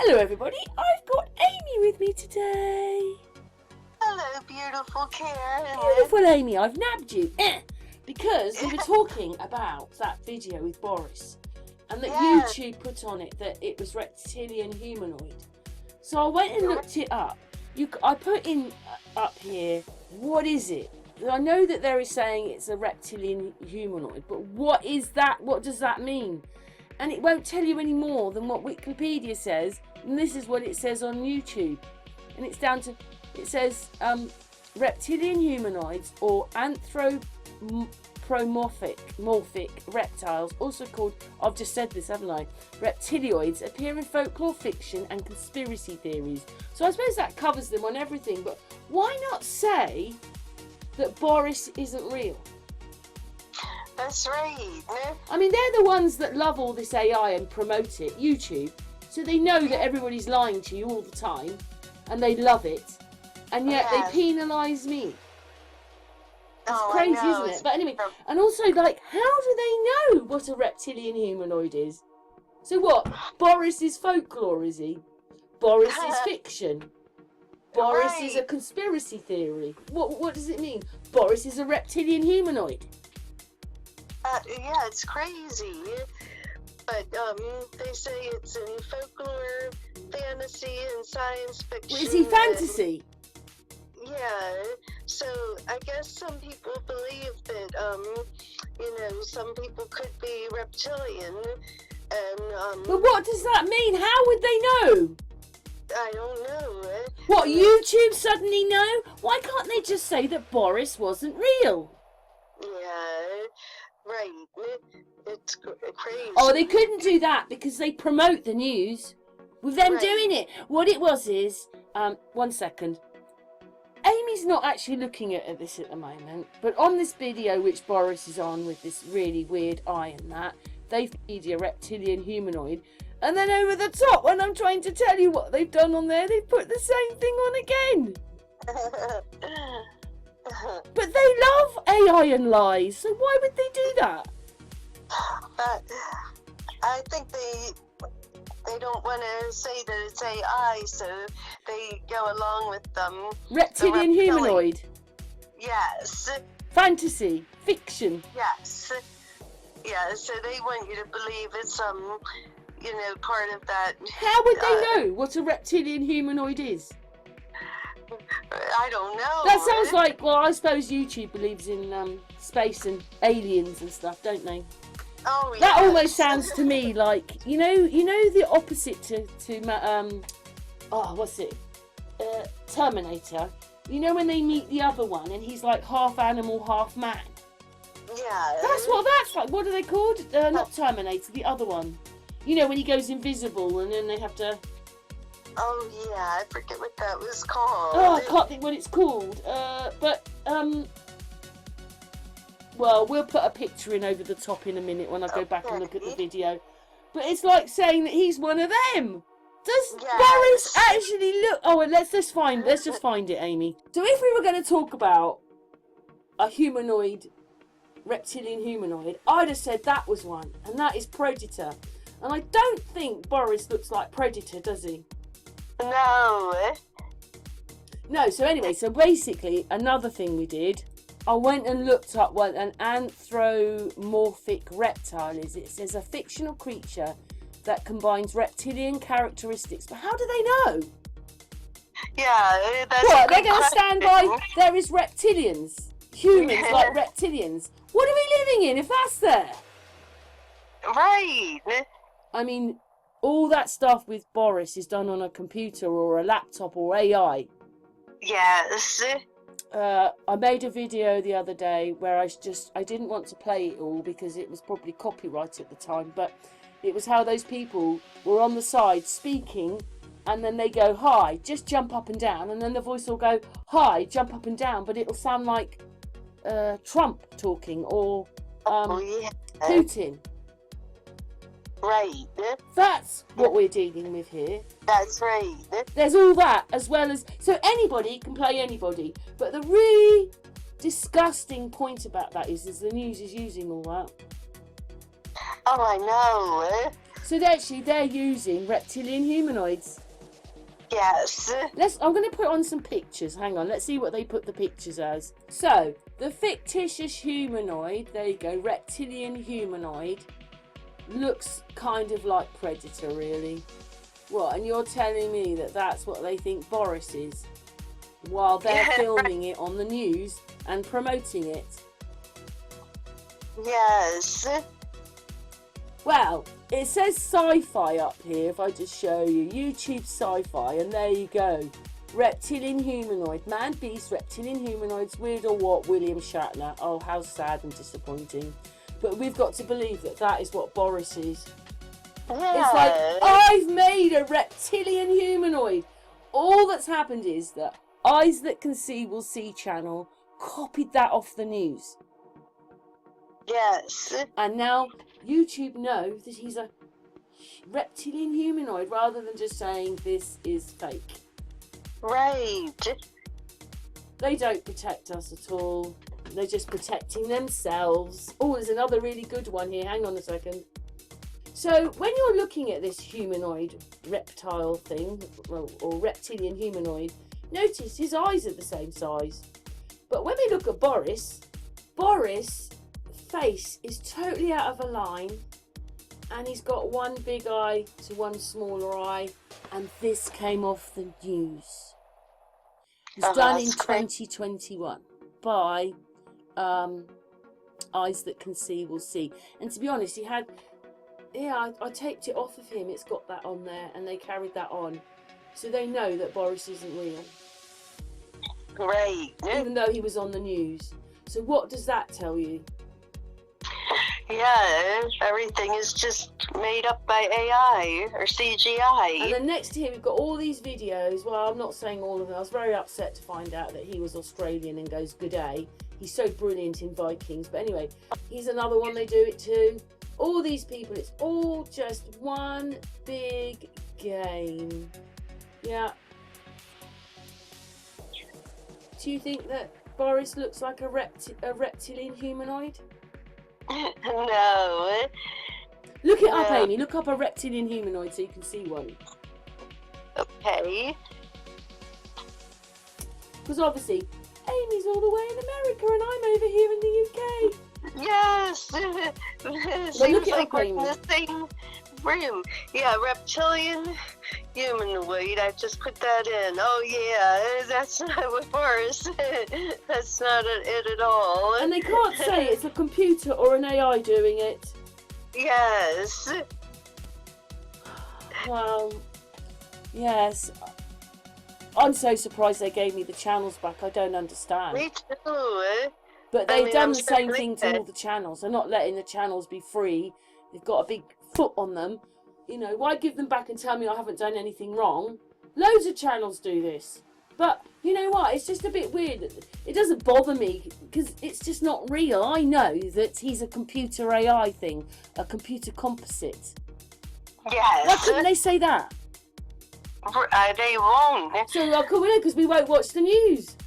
Hello everybody, I've got Amy with me today. Hello, beautiful Karen. Beautiful Amy, I've nabbed you. Because we were talking about that video with Boris and that YouTube put on it that it was reptilian humanoid. So I went and looked it up. I put in up here, what is it? I know that there is saying it's a reptilian humanoid, but what is that? What does that mean? And it won't tell you any more than what Wikipedia says, and this is what it says on YouTube. And it's down to, it says reptilian humanoids or anthropomorphic reptiles, also called, I've just said this, haven't I? Reptilioids appear in folklore, fiction and conspiracy theories. So I suppose that covers them on everything, but why not say that Boris isn't real? That's right. I mean, they're the ones that love all this AI and promote it, YouTube, so they know that everybody's lying to you all the time and they love it, and yet they penalise me. It's crazy, isn't it? But anyway, and also, like, how do they know what a reptilian humanoid is? So what? Boris is folklore, is he? Boris is fiction. Boris is a conspiracy theory. What does it mean? Boris is a reptilian humanoid. Yeah, it's crazy. But they say it's in folklore, fantasy, and science fiction. Well, is he fantasy? Yeah. So I guess some people believe that some people could be reptilian, and But what does that mean? How would they know? I don't know. What, YouTube suddenly know? Why can't they just say that Boris wasn't real? Yeah, right. It's crazy. Oh, they couldn't do that because they promote the news with them doing it. What it was is, 1 second. Amy's not actually looking at this at the moment, but on this video which Boris is on with this really weird eye and that, they feed a reptilian humanoid. And then over the top, when I'm trying to tell you what they've done on there, they've put the same thing on again. But they love AI and lies, so why would they do that? I think they don't want to say that it's AI, so they go along with Reptilian humanoid. Yes. Fantasy. Fiction. Yes. Yeah, so they want you to believe it's part of that. How would they know what a reptilian humanoid is? I don't know. That sounds like, well, I suppose YouTube believes in space and aliens and stuff, don't they? Oh, that almost sounds to me like, you know the opposite to Terminator. You know when they meet the other one and he's like half animal, half man. Yeah. That's what that's like. What are they called? Not Terminator, the other one. You know when he goes invisible and then they have to. Oh yeah, I forget what that was called. Oh, I can't think what it's called. Well, we'll put a picture in over the top in a minute when I go back and look at the video. But it's like saying that he's one of them. Does Boris actually look? Oh, let's just find it, Amy. So if we were going to talk about a humanoid, reptilian humanoid, I'd have said that was one, and that is Predator. And I don't think Boris looks like Predator, does he? No. No. So anyway, so basically, another thing we did. I went and looked up what an anthropomorphic reptile is. It says a fictional creature that combines reptilian characteristics. But how do they know? Yeah, that's what? They're going to stand by there is reptilians. Humans like reptilians. What are we living in if that's there? Right. I mean, all that stuff with Boris is done on a computer or a laptop or AI. Yes. I made a video the other day where I didn't want to play it all because it was probably copyright at the time, but it was how those people were on the side speaking and then they go, hi, just jump up and down, and then the voice will go, hi, jump up and down, but it'll sound like Trump talking or Putin. Right. That's what we're dealing with here. That's right. There's all that as well as... So anybody can play anybody. But the really disgusting point about that is the news is using all that. Oh, I know. So they're using reptilian humanoids. Yes. I'm going to put on some pictures. Hang on, let's see what they put the pictures as. So, the fictitious humanoid, there you go, reptilian humanoid, looks kind of like Predator, really. What, and you're telling me that that's what they think Boris is, while they're filming it on the news and promoting it? Yes. Well, it says sci-fi up here, if I just show you. YouTube sci-fi, and there you go. Reptilian humanoid. Man, beast, reptilian humanoids. Weird or what? William Shatner. Oh, how sad and disappointing. But we've got to believe that that is what Boris is. Yeah. It's like, I've made a reptilian humanoid. All that's happened is that Eyes That Can See Will See channel copied that off the news. Yes. And now YouTube know that he's a reptilian humanoid rather than just saying this is fake. Right. They don't protect us at all. They're just protecting themselves. Oh, there's another really good one here. Hang on a second. So when you're looking at this humanoid reptile thing, or reptilian humanoid, notice his eyes are the same size. But when we look at Boris' face is totally out of a line, and he's got one big eye to one smaller eye, and this came off the news. It was done in 2021 by Eyes That Can See Will See. And to be honest, he had, I taped it off of him. It's got that on there, and they carried that on, so they know that Boris isn't real. Right. Even though he was on the news. So what does that tell you? Yeah, everything is just made up by AI or CGI. And then next to him, we've got all these videos. Well, I'm not saying all of them. I was very upset to find out that he was Australian and goes, "Good day." He's so brilliant in Vikings. But anyway, he's another one they do it to. All these people, it's all just one big game. Yeah. Do you think that Boris looks like a reptilian humanoid? No. Look it up, Amy. Look up a reptilian humanoid so you can see one. Okay. Because obviously, Amy's all the way in America and I'm over here in the UK. Yes. Well, look Seems it like up, we're in Amy. the same room. Yeah, reptilian humanoid. I just put that in. Oh yeah, that's not what Boris. That's not it at all. And they can't say it's a computer or an AI doing it. Yes. Well, yes. I'm so surprised they gave me the channels back. I don't understand. Me too. But they've done I'm the same so thing to all the channels. They're not letting the channels be free. They've got a big foot on them. You know, why give them back and tell me I haven't done anything wrong? Loads of channels do this. But you know what? It's just a bit weird. It doesn't bother me because it's just not real. I know that he's a computer AI thing, a computer composite. Yes. Why couldn't they say that? They won't. So I couldn't because we won't watch the news.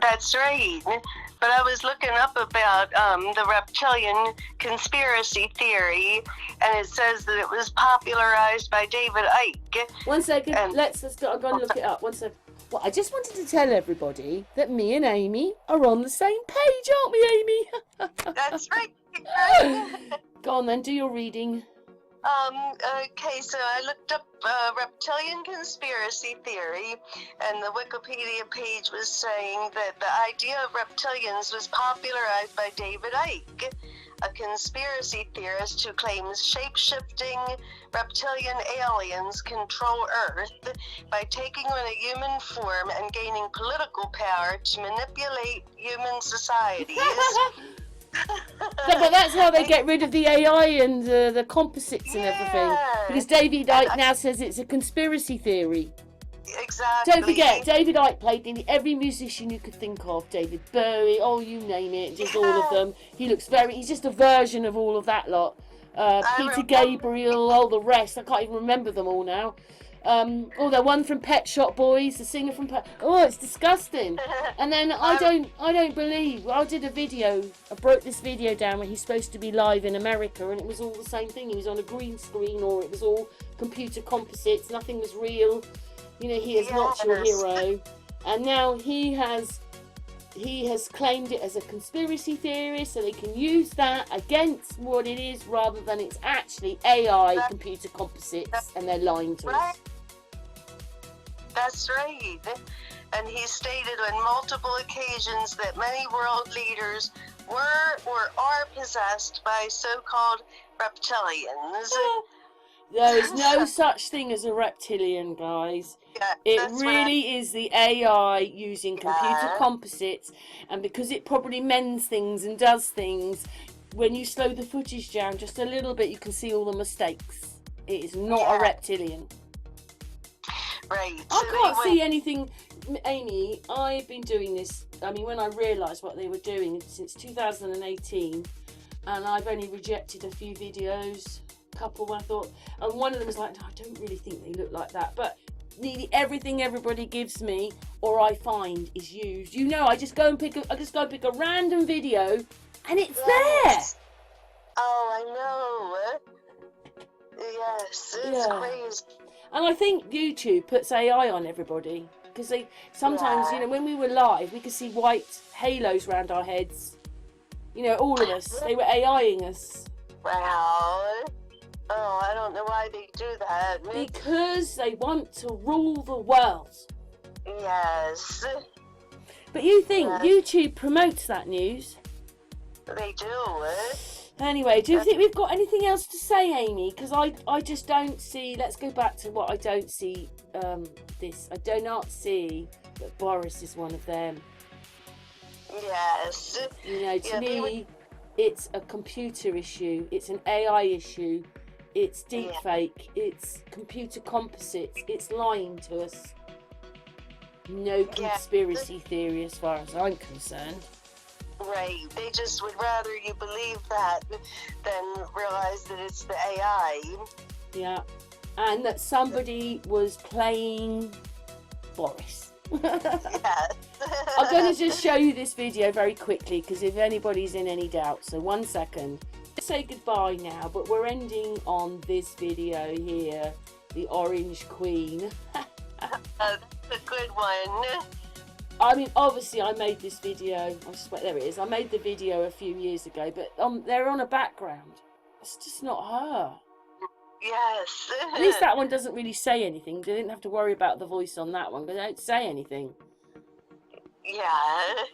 That's right. But I was looking up about the reptilian conspiracy theory, and it says that it was popularized by David Icke. 1 second. Let's go. I'm going to look it up. 1 second. Well, I just wanted to tell everybody that me and Amy are on the same page, aren't we, Amy? That's right. Go on then, do your reading. Okay, so I looked up reptilian conspiracy theory, and the Wikipedia page was saying that the idea of reptilians was popularized by David Icke, a conspiracy theorist who claims shape-shifting reptilian aliens control Earth by taking on a human form and gaining political power to manipulate human societies. But that's how they get rid of the AI and the composites and everything. Because David Icke now says it's a conspiracy theory. Exactly. Don't forget, David Icke played nearly every musician you could think of. David Bowie, oh, you name it, just all of them. He's just a version of all of that lot. Peter Gabriel, all the rest. I can't even remember them all now. Oh, the one from Pet Shop Boys, the singer from Pet. Oh, it's disgusting. And then I don't believe. I did a video. I broke this video down where he's supposed to be live in America, and it was all the same thing. He was on a green screen, or it was all computer composites. Nothing was real. You know, he is not your hero. And now he has claimed it as a conspiracy theory, so they can use that against what it is, rather than it's actually AI computer composites, and they're lying to us. That's right. And he stated on multiple occasions that many world leaders were or are possessed by so-called reptilians. There is no such thing as a reptilian, guys. Yeah, it really is the AI using computer composites, and because it probably mends things and does things, when you slow the footage down just a little bit, you can see all the mistakes. It is not a reptilian. Right. I can't see anything, Amy. I've been doing this, I mean, when I realised what they were doing since 2018, and I've only rejected a few videos, a couple when I thought, and one of them was like, no, I don't really think they look like that, but nearly everything everybody gives me or I find is used. You know, I just go and pick a random video, and it's there. Oh, I know. Yes, it's crazy. And I think YouTube puts AI on everybody, because they sometimes, you know, when we were live, we could see white halos around our heads. You know, all of us. They were AIing us. Wow. Oh, I don't know why they do that. Because they want to rule the world. Yes. But you think YouTube promotes that news? They do. Anyway, do you think we've got anything else to say, Amy? Because I just don't see, let's go back to what I don't see, I do not see that Boris is one of them. Yes. You know, to me, it's a computer issue, it's an AI issue, it's deepfake, it's computer composites, it's lying to us. No conspiracy theory as far as I'm concerned. Right, they just would rather you believe that than realize that it's the AI. Yeah, and that somebody was playing Boris. Yes. I'm going to just show you this video very quickly, because if anybody's in any doubt, so 1 second. Let's say goodbye now, but we're ending on this video here, the Orange Queen. That's a good one. I mean, obviously, I made this video. There it is. I made the video a few years ago, but they're on a background. It's just not her. Yes. At least that one doesn't really say anything. They didn't have to worry about the voice on that one, because they don't say anything. Yeah.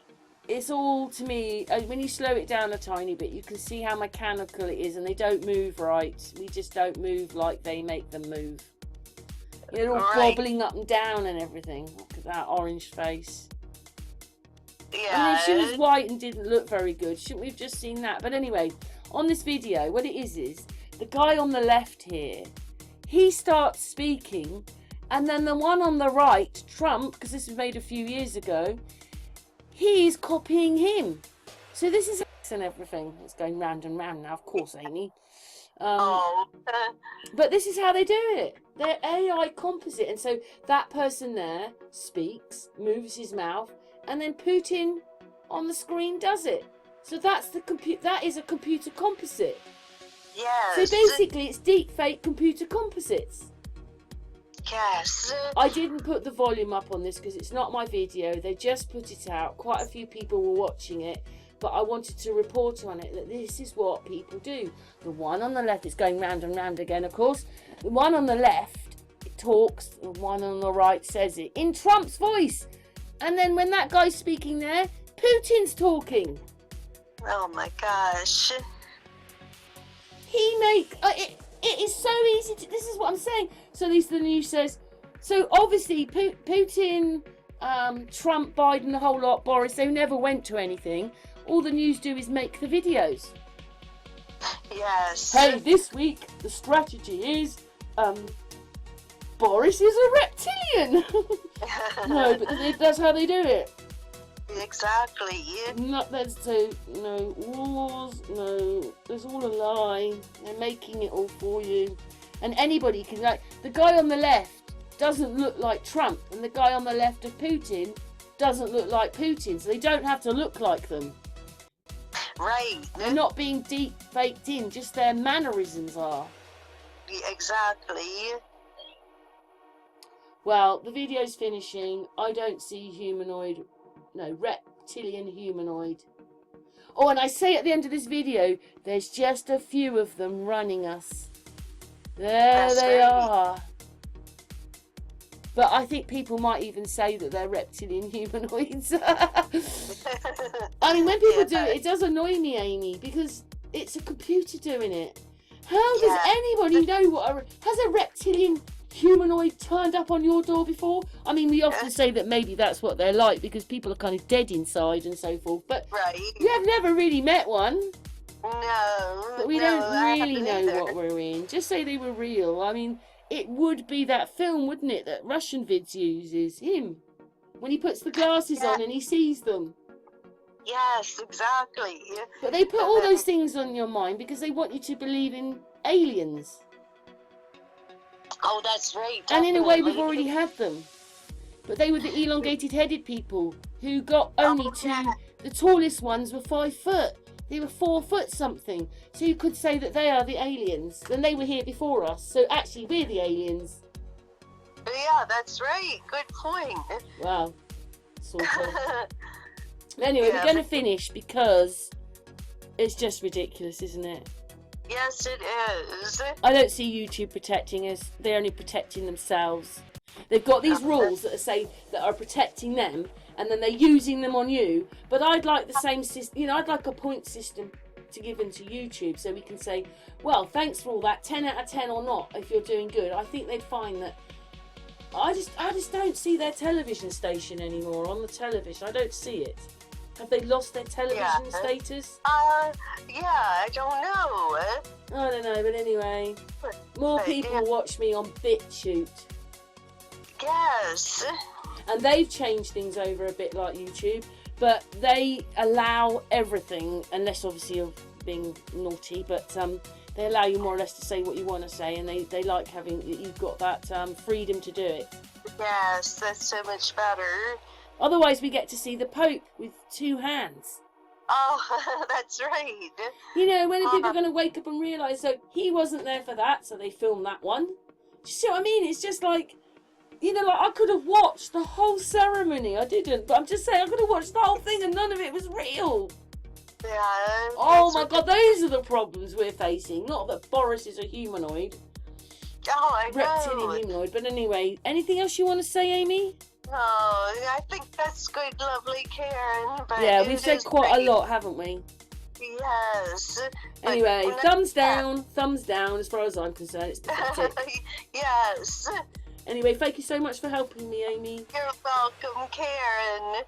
It's all, to me, when you slow it down a tiny bit, you can see how mechanical it is, and they don't move right. We just don't move like they make them move. They're all bobbling up and down and everything. Look at that orange face. Yeah. I mean, if she was white and didn't look very good, shouldn't we have just seen that? But anyway, on this video, what it is the guy on the left here, he starts speaking, and then the one on the right, Trump, because this was made a few years ago, he's copying him. So this is and everything. It's going round and round now, of course, Amy. But this is how they do it. They're AI composite, and so that person there speaks, moves his mouth, and then Putin on the screen does it. So that's that is a computer composite. Yes. So basically, it's deep fake computer composites. Yes. I didn't put the volume up on this because it's not my video. They just put it out. Quite a few people were watching it, but I wanted to report on it that this is what people do. The one on the left is going round and round again, of course. The one on the left talks, the one on the right says it in Trump's voice. And then when that guy's speaking there, Putin's talking. Oh my gosh. It is so easy to, this is what I'm saying. So at least the news says, so obviously Putin, Trump, Biden, the whole lot, Boris, they never went to anything. All the news do is make the videos. Yes. Hey, this week the strategy is Boris is a reptilian. No, but that's how they do it. Exactly. No wars, no, there's all a lie. They're making it all for you. And anybody can, like, the guy on the left, doesn't look like Trump, and the guy on the left of Putin doesn't look like Putin, so they don't have to look like them. Right. They're not being deep faked in, just their mannerisms are. Exactly. Well, the video's finishing. I don't see reptilian humanoid. Oh, and I say at the end of this video, there's just a few of them running us. There they are. But I think people might even say that they're reptilian humanoids. I mean, when people do it, it does annoy me, Amy, because it's a computer doing it. How does anybody know has a reptilian humanoid turned up on your door before? I mean, we often say that maybe that's what they're like because people are kind of dead inside and so forth, but you have never really met one. No. But we don't really know what we're in. Just say they were real. I mean, it would be that film, wouldn't it, that Russian Vids uses, him, when he puts the glasses on and he sees them. Yes, exactly. But they put all those things on your mind because they want you to believe in aliens. Oh, that's right. And in a way, we've already had them. But they were the elongated-headed people who got only the tallest ones were 5 foot. They were 4 foot something. So you could say that they are the aliens. And they were here before us. So actually, we're the aliens. Yeah, that's right. Good point. Wow. Sort of. Anyway, we're going to finish because it's just ridiculous, isn't it? Yes, it is. I don't see YouTube protecting us. They're only protecting themselves. They've got these rules that are protecting them, and then they're using them on you. But I'd like the same system. I'd like a point system to give into YouTube, so we can say, well, thanks for all that, 10 out of 10 or not, if you're doing good. I think they'd find that. I just don't see their television station anymore on the television. I don't see it. Have they lost their television status? Yeah, I don't know. I don't know, but anyway, more people watch me on BitChute. Yes. And they've changed things over a bit like YouTube, but they allow everything, unless obviously you're being naughty, but they allow you more or less to say what you want to say, and they like having, you've got that freedom to do it. Yes, that's so much better. Otherwise, we get to see the Pope with 2 hands. Oh, that's right. When are people going to wake up and realise, so he wasn't there for that, so they filmed that one? Do you see what I mean? It's just like, I could have watched the whole ceremony. I didn't, but I'm just saying, I could have watched the whole thing and none of it was real. Yeah. Oh my God, those are the problems we're facing. Not that Boris is a humanoid. Oh, I know. Reptilian humanoid. But anyway, anything else you want to say, Amy? Oh, I think that's good, lovely Karen. But yeah, we've said quite a lot, haven't we? Yes. Anyway, thumbs down as far as I'm concerned. It's pathetic. Yes. Anyway, thank you so much for helping me, Amy. You're welcome, Karen.